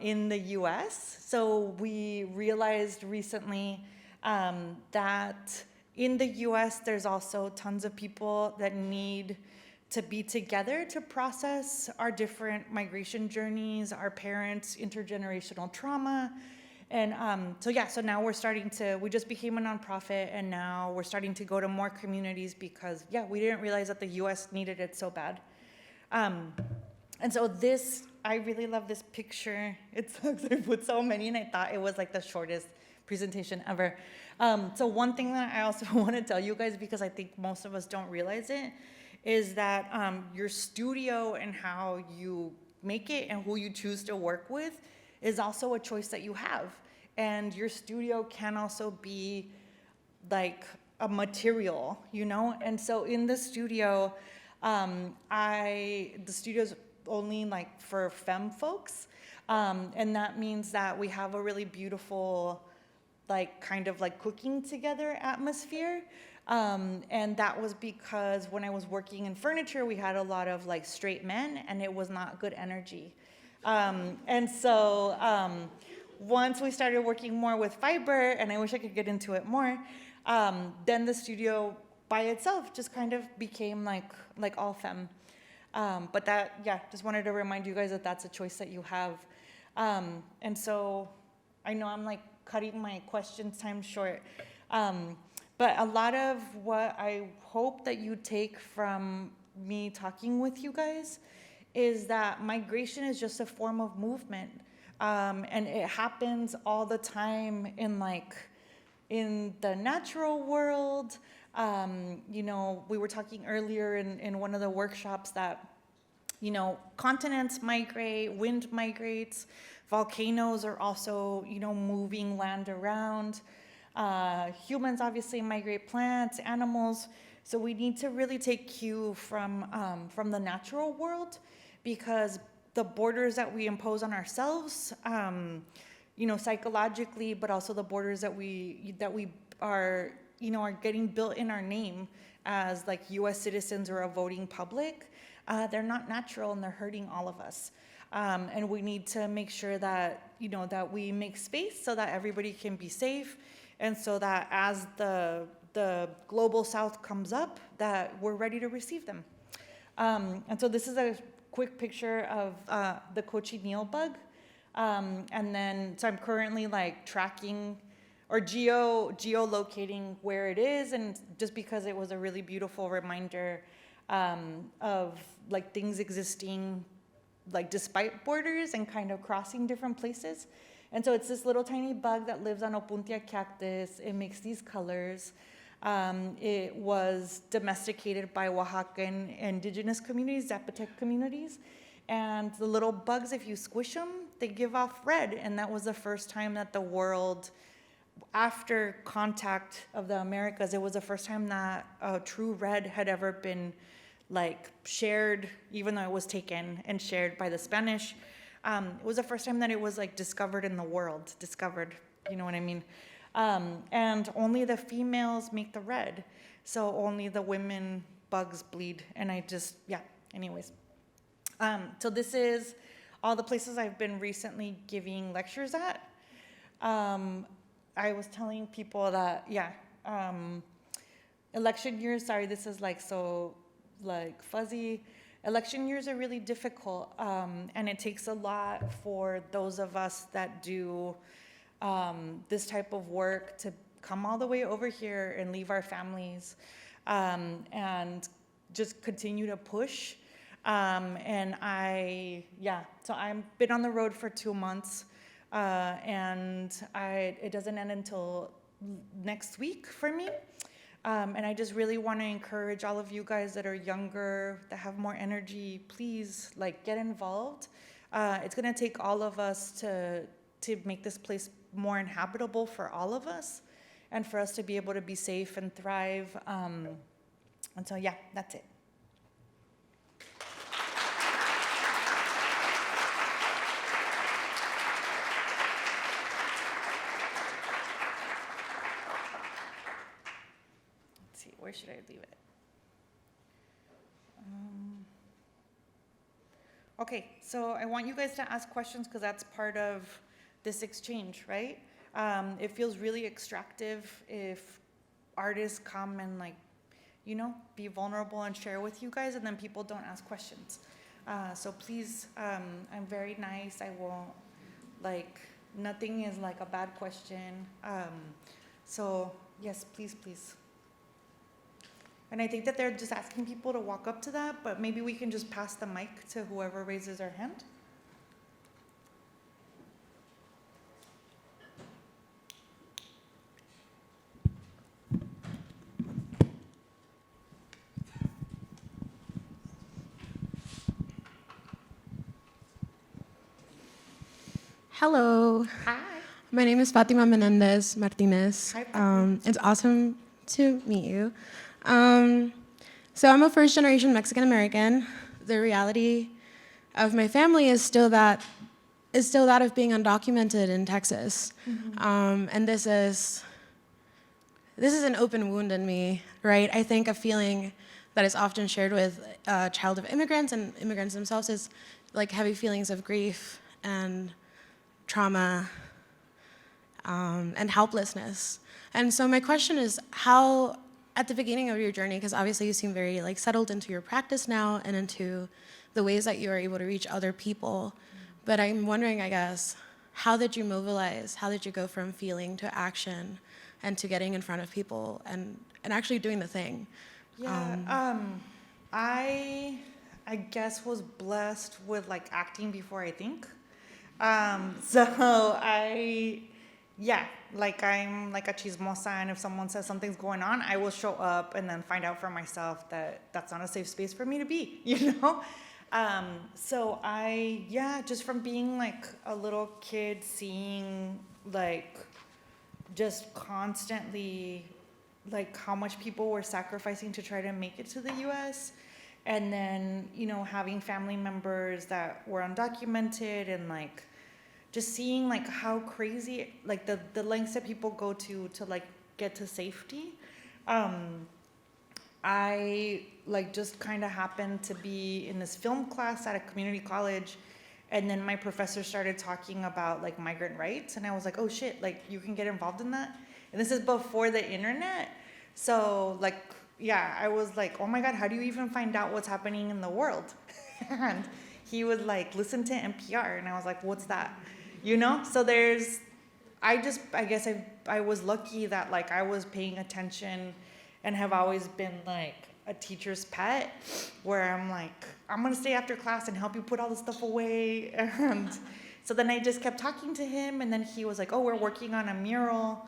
in the US. So we realized recently that in the US, there's also tons of people that need to be together to process our different migration journeys, our parents' intergenerational trauma. And so now we're we just became a nonprofit, and now we're starting to go to more communities because, we didn't realize that the US needed it so bad. And so I really love this picture. It sucks, I put so many, and I thought it was like the shortest presentation ever. So one thing that I also want to tell you guys, because I think most of us don't realize it, is that your studio and how you make it and who you choose to work with is also a choice that you have. And your studio can also be like a material, you know? And so in the studio, the studio's only like for femme folks. And that means that we have a really beautiful, like kind of like cooking together atmosphere. And that was because when I was working in furniture, we had a lot of like straight men and it was not good energy. And so once we started working more with fiber, and I wish I could get into it more, then the studio by itself just kind of became like all femme. But that, yeah, just wanted to remind you guys that that's a choice that you have. And so I know I'm like cutting my questions time short. But a lot of what I hope that you take from me talking with you guys is that migration is just a form of movement. And it happens all the time in the natural world. You know, we were talking earlier in one of the workshops that, you know, continents migrate, wind migrates, volcanoes are also, you know, moving land around. Humans obviously migrate plants, animals. So we need to really take cue from the natural world, because the borders that we impose on ourselves, you know, psychologically, but also the borders that we are, you know, are getting built in our name as like U.S. citizens or a voting public, they're not natural and they're hurting all of us. And we need to make sure that, you know, that we make space so that everybody can be safe, and so that as the global South comes up, that we're ready to receive them. And so this is a quick picture of the cochineal bug. And then, so I'm currently like tracking or geolocating where it is, and just because it was a really beautiful reminder of like things existing like despite borders and kind of crossing different places. And so it's this little tiny bug that lives on Opuntia cactus. It makes these colors. It was domesticated by Oaxacan indigenous communities, Zapotec communities. And the little bugs, if you squish them, they give off red. And that was the first time that the world, after contact of the Americas, it was the first time that a true red had ever been like shared, even though it was taken and shared by the Spanish. It was the first time that it was like discovered in the world, you know what I mean? And only the females make the red. So only the women bugs bleed. And I just, yeah, anyways. So this is all the places I've been recently giving lectures at. I was telling people that, yeah, election years, sorry, this is like so like fuzzy. Election years are really difficult, and it takes a lot for those of us that do this type of work to come all the way over here and leave our families and just continue to push. And so I've been on the road for 2 months, and it doesn't end until next week for me. And I just really want to encourage all of you guys that are younger, that have more energy, please like get involved. It's going to take all of us to make this place more inhabitable for all of us, and for us to be able to be safe and thrive. And so, yeah, that's it. Where should I leave it? Okay, so I want you guys to ask questions because that's part of this exchange, right? It feels really extractive if artists come and like, you know, be vulnerable and share with you guys, and then people don't ask questions. So please, I'm very nice. I won't, like, nothing is like a bad question. So yes, please, please. And I think that they're just asking people to walk up to that, but maybe we can just pass the mic to whoever raises their hand. Hello. Hi. My name is Fatima Menendez Martinez. Hi, Fatima. It's awesome to meet you. So I'm a first-generation Mexican American. The reality of my family is still that of being undocumented in Texas, and this is an open wound in me, right? I think a feeling that is often shared with a child of immigrants and immigrants themselves is like heavy feelings of grief and trauma and helplessness. And so my question is, how, at the beginning of your journey, because obviously you seem very like settled into your practice now and into the ways that you are able to reach other people, but I'm wondering, I guess, how did you mobilize? How did you go from feeling to action and to getting in front of people and actually doing the thing? Yeah, I guess was blessed with like acting before I think. So like I'm like a chismosa, and if someone says something's going on, I will show up and then find out for myself that that's not a safe space for me to be, you know? So just from being like a little kid, seeing like just constantly like how much people were sacrificing to try to make it to the US, and then, you know, having family members that were undocumented, and like just seeing like how crazy like the lengths that people go to like get to safety. I like just kind of happened to be in this film class at a community college, and then my professor started talking about like migrant rights, and I was like, oh shit, like you can get involved in that. And this is before the internet. So like, yeah, I was like, oh my God, how do you even find out what's happening in the world? And he would like, listen to NPR. And I was like, what's that? You know? So I guess I was lucky that like I was paying attention and have always been like a teacher's pet, where I'm like, I'm gonna stay after class and help you put all the stuff away. And so then I just kept talking to him, and then he was like, oh, we're working on a mural.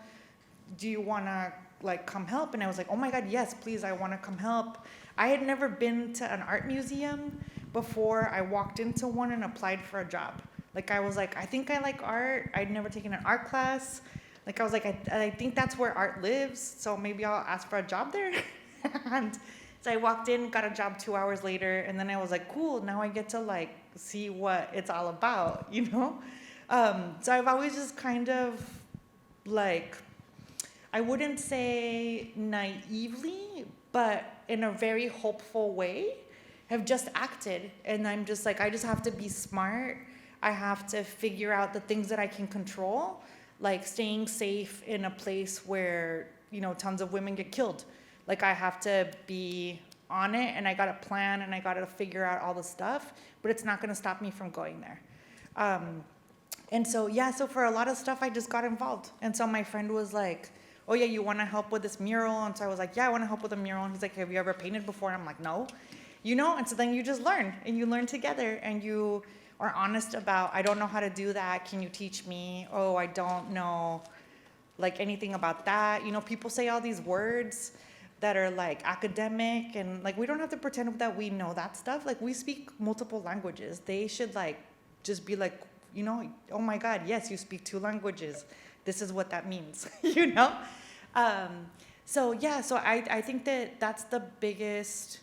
Do you wanna like come help? And I was like, oh my God, yes, please, I wanna come help. I had never been to an art museum before I walked into one and applied for a job. Like I was like, I think I like art. I'd never taken an art class. Like I was like, I think that's where art lives, so maybe I'll ask for a job there. And so I walked in, got a job 2 hours later, and then I was like, cool, now I get to like see what it's all about, you know? So I've always just kind of like, I wouldn't say naively, but in a very hopeful way, have just acted. And I'm just like, I just have to be smart. I have to figure out the things that I can control, like staying safe in a place where, you know, tons of women get killed. Like I have to be on it, and I got to plan, and I got to figure out all the stuff, but it's not going to stop me from going there. And so, so for a lot of stuff, I just got involved. And so my friend was like, oh yeah, you want to help with this mural? And so I was like, yeah, I want to help with a mural. And he's like, have you ever painted before? And I'm like, no. You know, and so then you just learn, and you learn together, and you are honest about, I don't know how to do that. Can you teach me? Oh, I don't know like anything about that. You know, people say all these words that are like academic, and like we don't have to pretend that we know that stuff. Like we speak multiple languages. They should like just be like, you know, oh my God, yes, you speak 2 languages. This is what that means, you know? So I think that that's the biggest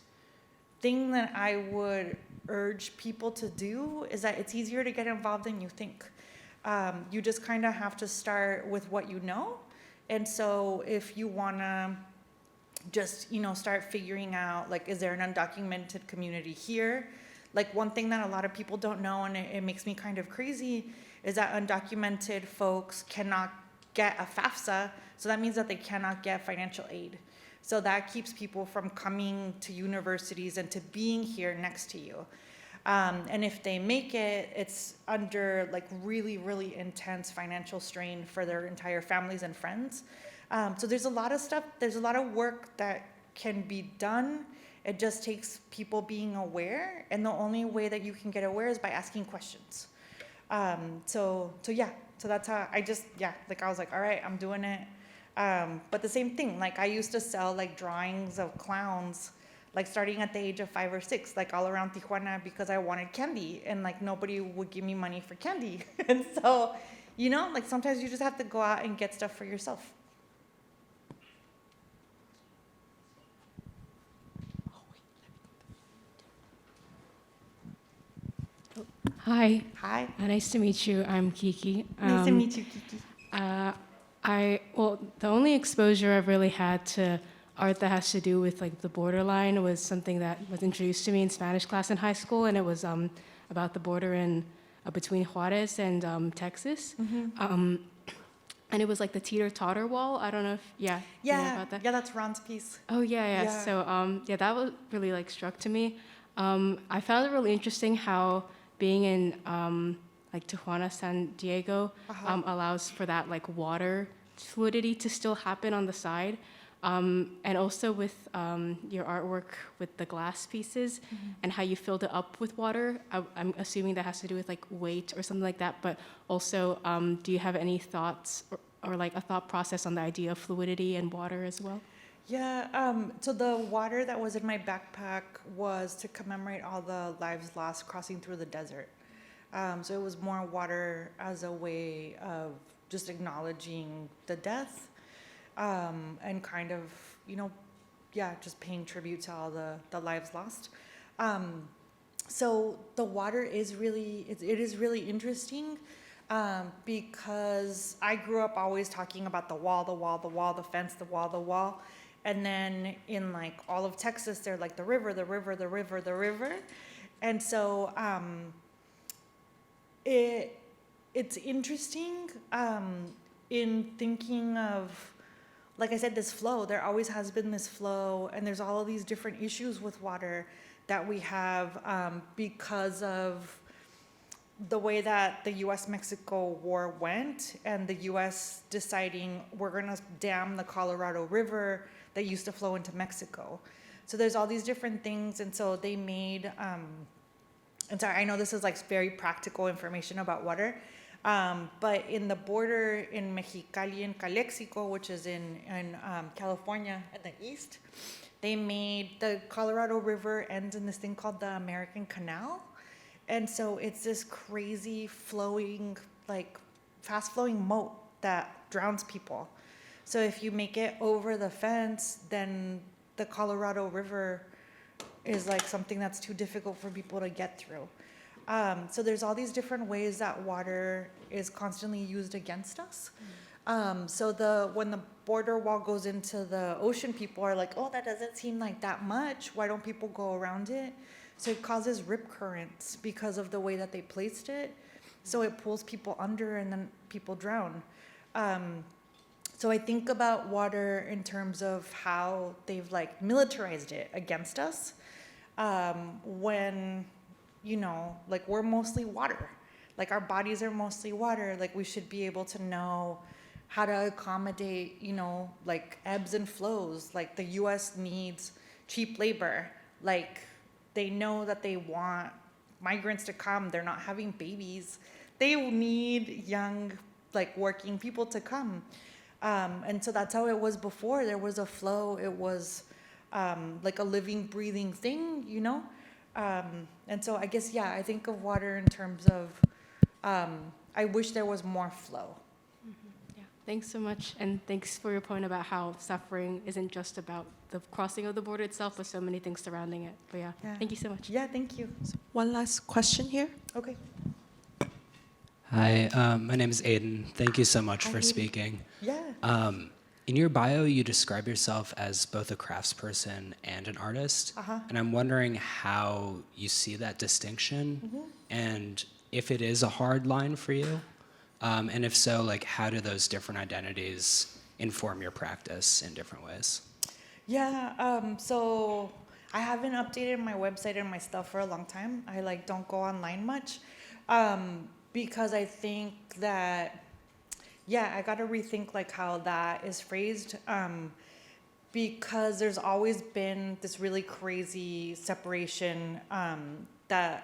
thing that I would urge people to do, is that it's easier to get involved than you think. You just kind of have to start with what you know. And so if you want to just, you know, start figuring out, like, is there an undocumented community here? Like one thing that a lot of people don't know, and it makes me kind of crazy, is that undocumented folks cannot get a FAFSA. So that means that they cannot get financial aid. So that keeps people from coming to universities and to being here next to you. And if they make it, it's under like really, really intense financial strain for their entire families and friends. So there's a lot of stuff, there's a lot of work that can be done. It just takes people being aware, and the only way that you can get aware is by asking questions. So that's how I just, like I was like, all right, I'm doing it. But the same thing, like I used to sell like drawings of clowns, like starting at the age of 5 or 6, like all around Tijuana, because I wanted candy, and like nobody would give me money for candy. And so, You know, like sometimes you just have to go out and get stuff for yourself. Hi. Hi. Nice to meet you. I'm Kiki. Nice to meet you, Kiki. The only exposure I've really had to art that has to do with like the borderline was something that was introduced to me in Spanish class in high school, and it was about the border in between Juarez and Texas. And it was like the teeter-totter wall. I don't know if, you know about that? Yeah, that's Ron's piece. Oh, yeah. Yeah. So, that was really like struck to me. I found it really interesting how being in like Tijuana, San Diego, allows for that like water fluidity to still happen on the side. And also with your artwork with the glass pieces and how you filled it up with water. I'm assuming that has to do with like weight or something like that, but also do you have any thoughts or like a thought process on the idea of fluidity and water as well? Yeah, so the water that was in my backpack was to commemorate all the lives lost crossing through the desert. So it was more water as a way of just acknowledging the death and kind of, you know, just paying tribute to all the lives lost. So the water is really, it is really interesting because I grew up always talking about the wall, the fence, the wall. And then in like all of Texas, they're like the river. And so it's interesting in thinking of, like I said, this flow. There always has been this flow, and there's all of these different issues with water that we have because of the way that the U.S.-Mexico war went, and the U.S. deciding we're going to dam the Colorado River that used to flow into Mexico. So there's all these different things, and so they made, and sorry, I know this is like very practical information about water, but in the border in Mexicali and Calexico, which is in California at the east, they made the Colorado River ends in this thing called the American Canal. And so it's this crazy flowing, like fast flowing moat that drowns people. So if you make it over the fence, then the Colorado River is like something that's too difficult for people to get through. So there's all these different ways that water is constantly used against us. So when the border wall goes into the ocean, people are like, oh, that doesn't seem like that much. Why don't people go around it? So it causes rip currents because of the way that they placed it. So it pulls people under and then people drown. So I think about water in terms of how they've like militarized it against us when, you know, like we're mostly water. Like our bodies are mostly water. Like we should be able to know how to accommodate, you know, like ebbs and flows. Like the US needs cheap labor. Like they know that they want migrants to come. They're not having babies. They need young, like working people to come. And so that's how it was before. There was a flow. It was like a living, breathing thing, you know? And so I guess, yeah, I think of water in terms of, I wish there was more flow. Yeah, thanks so much. And thanks for your point about how suffering isn't just about the crossing of the border itself, but so many things surrounding it. But yeah, thank you so much. Yeah, thank you. One last question here. Okay. Hi, my name is Aiden. Thank you so much for speaking. Yeah. In your bio, you describe yourself as both a craftsperson and an artist. And I'm wondering how you see that distinction and if it is a hard line for you. And if so, like how do those different identities inform your practice in different ways? Yeah, so I haven't updated my website and my stuff for a long time. I like don't go online much. Because I think that, yeah, I got to rethink like how that is phrased because there's always been this really crazy separation that,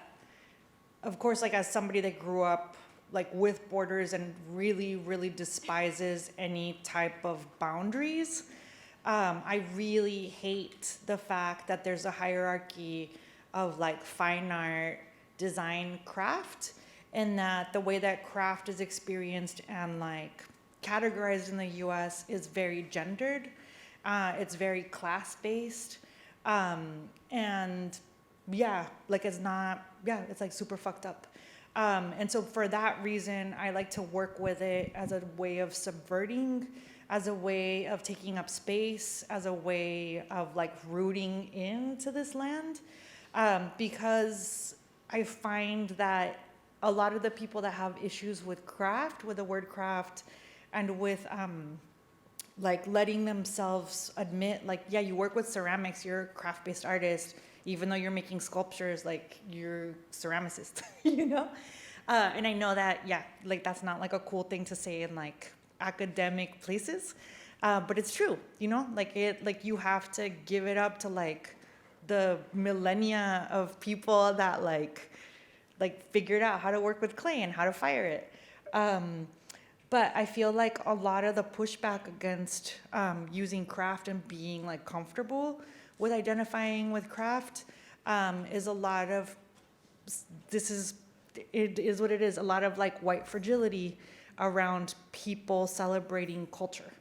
of course, like as somebody that grew up like with borders and really, really despises any type of boundaries, I really hate the fact that there's a hierarchy of like fine art, design, craft. in that the way that craft is experienced and like categorized in the US is very gendered. It's very class-based. And yeah, like it's not, yeah, it's like super fucked up. And so for that reason, I like to work with it as a way of subverting, as a way of taking up space, as a way of like rooting into this land. Because I find that a lot of the people that have issues with craft, with the word craft, and with like letting themselves admit, like, yeah, you work with ceramics, you're a craft-based artist, even though you're making sculptures, like you're ceramicist, you know? And I know that, yeah, like that's not like a cool thing to say in like academic places, but it's true, you know? Like you have to give it up to like the millennia of people that like figured out how to work with clay and how to fire it. But I feel like a lot of the pushback against using craft and being like comfortable with identifying with craft is a lot of, it is what it is, a lot of like white fragility around people celebrating culture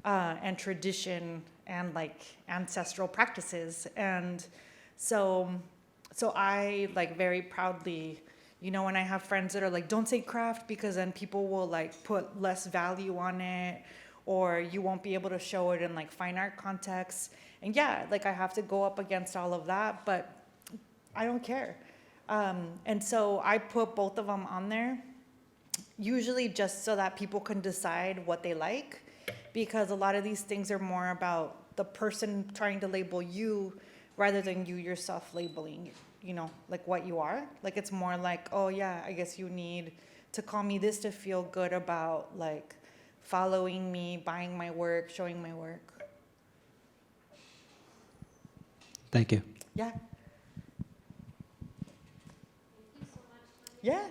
and tradition and like ancestral practices. And so I like very proudly, you know, when I have friends that are like, don't say craft because then people will like put less value on it, or you won't be able to show it in like fine art contexts. And yeah, like I have to go up against all of that, but I don't care. And so I put both of them on there, usually just so that people can decide what they like, because a lot of these things are more about the person trying to label you rather than you yourself labeling, you know, like what you are. Like it's more like, oh yeah, I guess you need to call me this to feel good about like following me, buying my work, showing my work. Thank you. Yeah. Yeah.